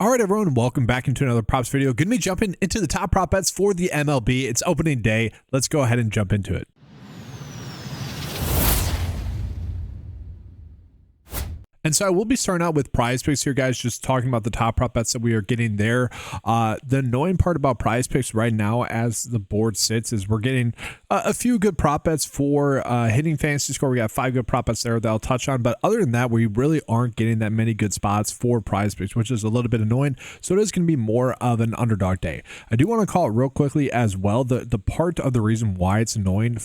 All right, everyone, welcome back into another props video. Going to be jumping into the top prop bets for the MLB. It's opening day. Let's go ahead and jump into it. And so I will be starting out with PrizePicks here, guys, just talking about the top prop bets that we are getting there. The annoying part about PrizePicks right now as the board sits is we're getting a few good prop bets for hitting fantasy score. We got 5 good prop bets there that I'll touch on. But other than that, we really aren't getting that many good spots for PrizePicks, which is a little bit annoying. So it is going to be more of an underdog day. I do want to call it real quickly as well. The part of the reason why it's annoying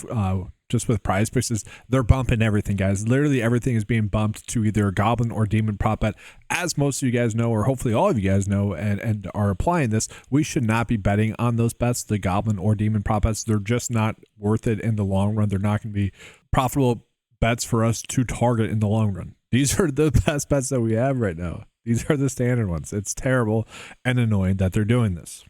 just with PrizePicks is they're bumping everything, guys. Literally everything is being bumped to either a goblin or demon prop bet. As most of you guys know, or hopefully all of you guys know and are applying this, we should not be betting on those bets, the goblin or demon prop bets. They're just not worth it in the long run. They're not going to be profitable bets for us to target in the long run. These are the best bets that we have right now. These are the standard ones. It's terrible and annoying that they're doing this.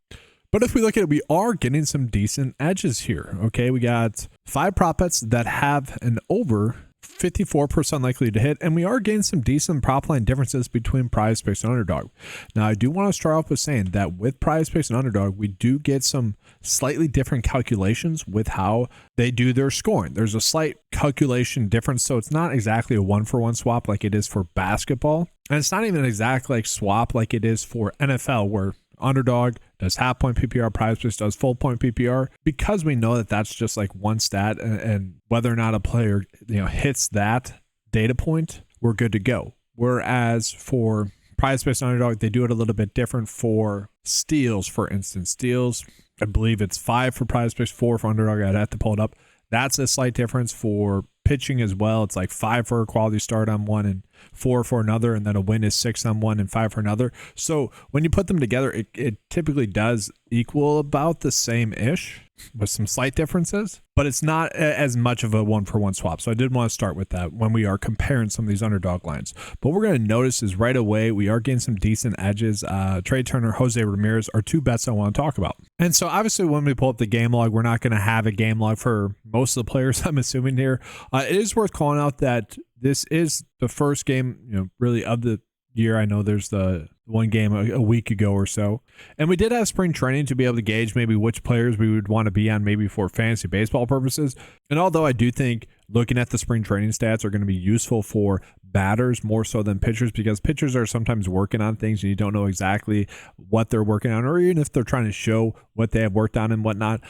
But if we look at it, we are getting some decent edges here. Okay, we got 5 prop bets that have an over 54% likely to hit, and we are getting some decent prop line differences between PrizePicks and Underdog. Now, I do want to start off with saying that with PrizePicks and Underdog, we do get some slightly different calculations with how they do their scoring. There's a slight calculation difference, so it's not exactly a 1-for-1 swap like it is for basketball, and it's not even exactly like swap like it is for NFL, where Underdog does half point PPR, PrizePicks does full point PPR, because we know that that's just like one stat, and whether or not a player hits that data point, we're good to go. Whereas for PrizePicks and Underdog, they do it a little bit different for steals, for instance. Steals, I believe it's 5 for PrizePicks, 4 for Underdog. I'd have to pull it up. That's a slight difference. For pitching as well, it's like 5 for a quality start on one and 4 for another, and then a win is 6 on one and 5 for another. So when you put them together, it typically does equal about the same-ish with some slight differences, but it's not as much of a 1-for-1 swap. So I did want to start with that when we are comparing some of these underdog lines. But what we're going to notice is right away we are getting some decent edges. Trey Turner, Jose Ramirez are 2 bets I want to talk about. And so obviously when we pull up the game log, we're not going to have a game log for most of the players, I'm assuming here. It is worth calling out that this is the first game, really of the year. I know there's the one game a week ago or so, and we did have spring training to be able to gauge maybe which players we would want to be on, maybe for fantasy baseball purposes. And although I do think looking at the spring training stats are going to be useful for batters more so than pitchers, because pitchers are sometimes working on things and you don't know exactly what they're working on, or even if they're trying to show what they have worked on and whatnot.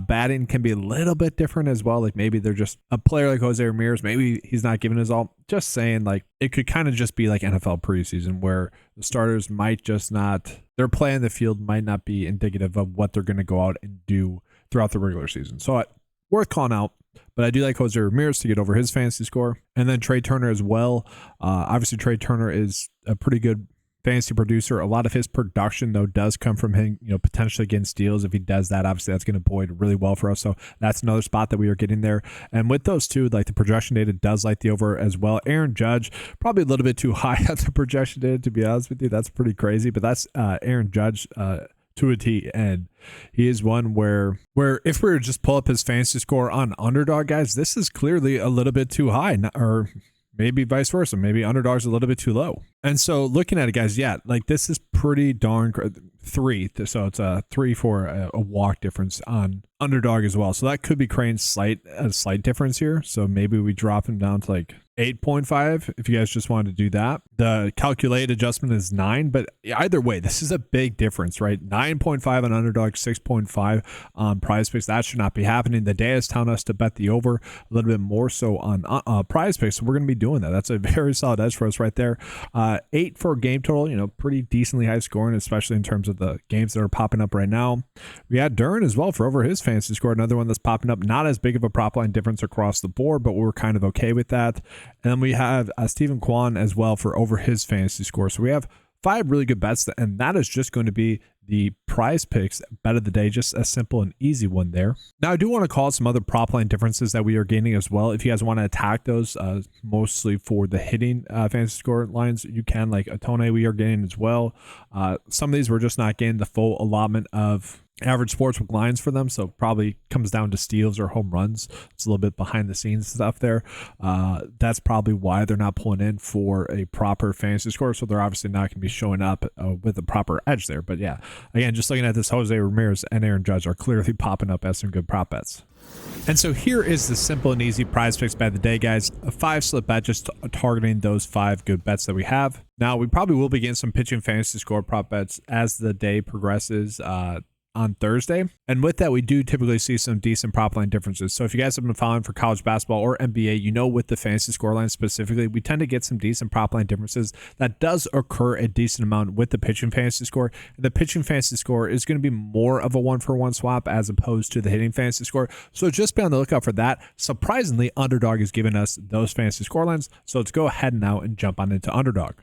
Batting can be a little bit different as well. Like maybe they're just a player like Jose Ramirez, maybe he's not giving his all. Just saying, like it could kind of just be like NFL preseason where the starters might just not, their play in the field might not be indicative of what they're going to go out and do throughout the regular season. So worth calling out. But I do like Jose Ramirez to get over his fantasy score. And then Trey Turner as well. Obviously, Trey Turner is a pretty good fantasy producer. A lot of his production, though, does come from him, potentially getting steals. If he does that, obviously, that's going to bode really well for us. So that's another spot that we are getting there. And with those two, like the projection data does like the over as well. Aaron Judge, probably a little bit too high on the projection data, to be honest with you. That's pretty crazy. But that's Aaron Judge to a T, and he is one where if we were to just pull up his fantasy score on Underdog, guys, this is clearly a little bit too high, or maybe vice versa. Maybe Underdog's a little bit too low. And so looking at it, guys, yeah, like this is pretty darn 3. So it's a 3 for a walk difference on Underdog as well. So that could be Crane's a slight difference here. So maybe we drop him down to like 8.5 if you guys just wanted to do that. The calculated adjustment is 9, but either way, this is a big difference, right? 9.5 on Underdog, 6.5 on PrizePicks. That should not be happening. The data is telling us to bet the over a little bit more so on PrizePicks, so we're going to be doing that. That's a very solid edge for us right there. 8 for game total, pretty decently high scoring, especially in terms of the games that are popping up right now. We had Duran as well for over his fantasy score, another one that's popping up. Not as big of a prop line difference across the board, but we're kind of okay with that. And then we have Stephen Kwan as well for over his fantasy score. So we have 5 really good bets, and that is just going to be the PrizePicks bet of the day. Just a simple and easy one there. Now, I do want to call some other prop line differences that we are gaining as well. If you guys want to attack those, mostly for the hitting fantasy score lines, you can. Like Atone, we are getting as well. Some of these we're just not getting the full allotment of average sportsbook lines for them, so probably comes down to steals or home runs. It's a little bit behind the scenes stuff there. That's probably why they're not pulling in for a proper fantasy score, so they're obviously not going to be showing up with a proper edge there. But yeah, again, just looking at this, Jose Ramirez and Aaron Judge are clearly popping up as some good prop bets. And so here is the simple and easy prize picks bet of the day, guys. A 5-slip bet just targeting those 5 good bets that we have. Now, we probably will be getting some pitching fantasy score prop bets as the day progresses on Thursday. And with that, we do typically see some decent prop line differences. So if you guys have been following for college basketball or NBA, you know with the fantasy score line specifically, we tend to get some decent prop line differences. That does occur a decent amount with the pitching fantasy score. The pitching fantasy score is going to be more of a 1-for-1 swap as opposed to the hitting fantasy score. So just be on the lookout for that. Surprisingly, Underdog is giving us those fantasy score lines. So let's go ahead now and jump on into Underdog.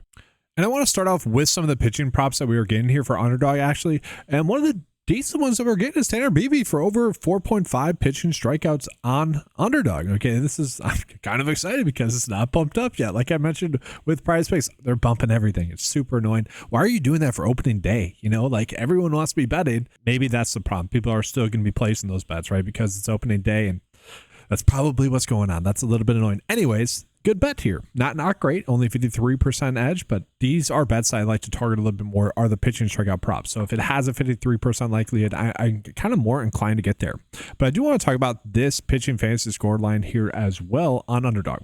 And I want to start off with some of the pitching props that we were getting here for Underdog, actually. And one of the decent ones that we're getting is Tanner Beebe for over 4.5 pitching strikeouts on Underdog. Okay, I'm kind of excited because it's not bumped up yet. Like I mentioned with PrizePicks, they're bumping everything. It's super annoying. Why are you doing that for opening day? You know, like everyone wants to be betting. Maybe that's the problem. People are still going to be placing those bets, right? Because it's opening day, and that's probably what's going on. That's a little bit annoying. Anyways, good bet here. Not great, only 53% edge, but these are bets I like to target a little bit more, are the pitching strikeout props. So if it has a 53% likelihood, I'm kind of more inclined to get there. But I do want to talk about this pitching fantasy score line here as well on Underdog.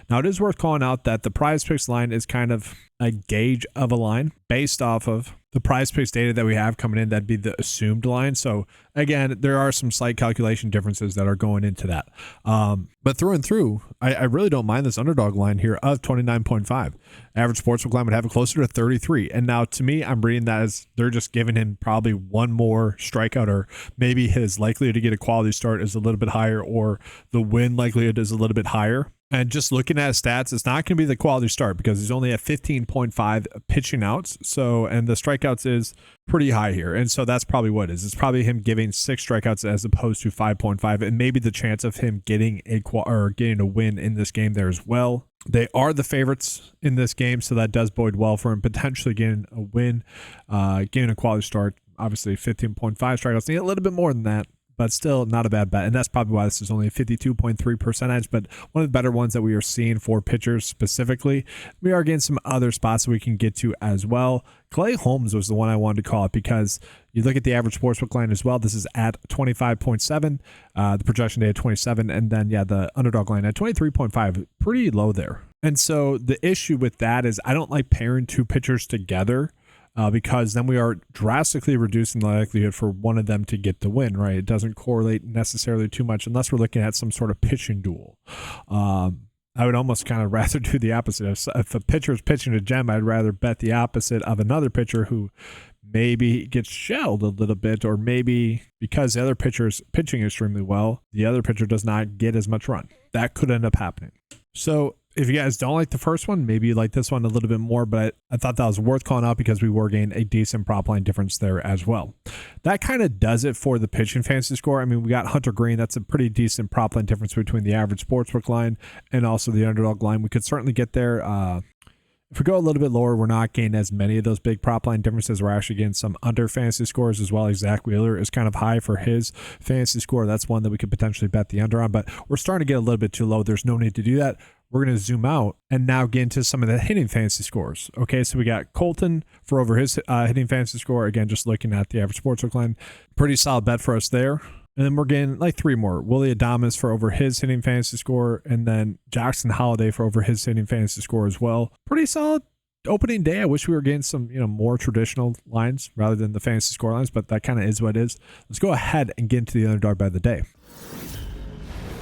Now, it is worth calling out that the PrizePicks line is kind of a gauge of a line based off of the PrizePicks data that we have coming in. That'd be the assumed line. So again, there are some slight calculation differences that are going into that. But through and through, I really don't mind this Underdog line here of 29.5. Average sportsbook line would have it closer to 33. And now to me, I'm reading that as they're just giving him probably one more strikeout, or maybe his likelihood to get a quality start is a little bit higher, or the win likelihood is a little bit higher. And just looking at his stats, it's not going to be the quality start because he's only at 15.5 pitching outs. So, and the strikeouts is pretty high here. And so that's probably what it is. It's probably him giving 6 strikeouts as opposed to 5.5, and maybe the chance of him getting a win in this game there as well. They are the favorites in this game, so that does bode well for him potentially getting a win, getting a quality start. Obviously, 15.5 strikeouts. Need a little bit more than that, but still not a bad bet. And that's probably why this is only a 52.3% edge, but one of the better ones that we are seeing for pitchers specifically. We are getting some other spots that we can get to as well. Clay Holmes was the one I wanted to call it because you look at the average sportsbook line as well. This is at 25.7, the projection day at 27, and then, the Underdog line at 23.5, pretty low there. And so the issue with that is I don't like pairing 2 pitchers together, because then we are drastically reducing the likelihood for one of them to get the win, right? It doesn't correlate necessarily too much unless we're looking at some sort of pitching duel. I would almost kind of rather do the opposite. If a pitcher is pitching a gem, I'd rather bet the opposite of another pitcher who maybe gets shelled a little bit, or maybe because the other pitcher is pitching extremely well, the other pitcher does not get as much run. That could end up happening. So if you guys don't like the first one, maybe you like this one a little bit more, but I thought that was worth calling out because we were getting a decent prop line difference there as well. That kind of does it for the pitching fantasy score. I mean, we got Hunter Green. That's a pretty decent prop line difference between the average sportsbook line and also the Underdog line. We could certainly get there. If we go a little bit lower, we're not getting as many of those big prop line differences. We're actually getting some under fantasy scores as well. Like Zach Wheeler is kind of high for his fantasy score. That's one that we could potentially bet the under on, but we're starting to get a little bit too low. There's no need to do that. We're going to zoom out and now get into some of the hitting fantasy scores. Okay, so we got Colton for over his hitting fantasy score. Again, just looking at the average sportsbook line. Pretty solid bet for us there. And then we're getting like 3 more. Willie Adames for over his hitting fantasy score. And then Jackson Holiday for over his hitting fantasy score as well. Pretty solid opening day. I wish we were getting some, more traditional lines rather than the fantasy score lines, but that kind of is what it is. Let's go ahead and get into the Underdog bet of the day.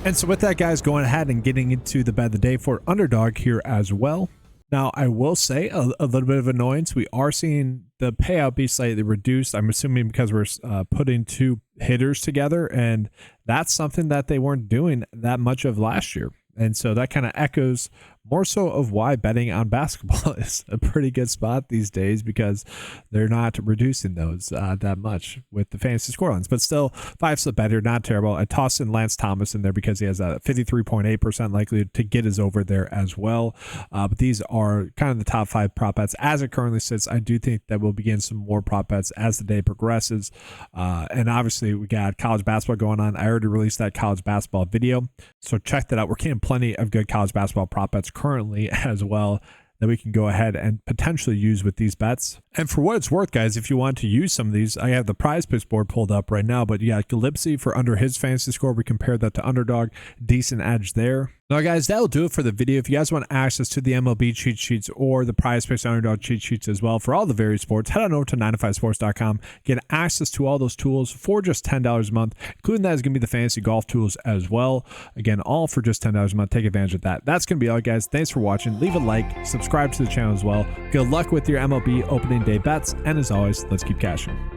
And so with that, guys, going ahead and getting into the bet of the day for Underdog here as well. Now, I will say a little bit of annoyance. We are seeing the payout be slightly reduced. I'm assuming because we're putting 2 hitters together, and that's something that they weren't doing that much of last year. And so that kind of echoes more so of why betting on basketball is a pretty good spot these days, because they're not reducing those that much with the fantasy scorelines. But still, 5-slip better, not terrible. I tossed in Lance Thomas in there because he has a 53.8% likelihood to get his over there as well. But these are kind of the top 5 prop bets as it currently sits. I do think that we'll begin some more prop bets as the day progresses. And obviously, we got college basketball going on. I already released that college basketball video, so check that out. We're getting plenty of good college basketball prop bets currently as well that we can go ahead and potentially use with these bets. And for what it's worth, guys, if you want to use some of these, I have the PrizePicks board pulled up right now, but yeah, Gillespie for under his fantasy score, we compared that to Underdog, decent edge there. Now, guys, that'll do it for the video. If you guys want access to the MLB cheat sheets or the PrizePicks and Underdog cheat sheets as well for all the various sports, head on over to 9to5sports.com. Get access to all those tools for just $10 a month, including that is going to be the fantasy golf tools as well. Again, all for just $10 a month. Take advantage of that. That's going to be all, guys. Thanks for watching. Leave a like, subscribe to the channel as well. Good luck with your MLB opening day bets, and as always, let's keep cashing.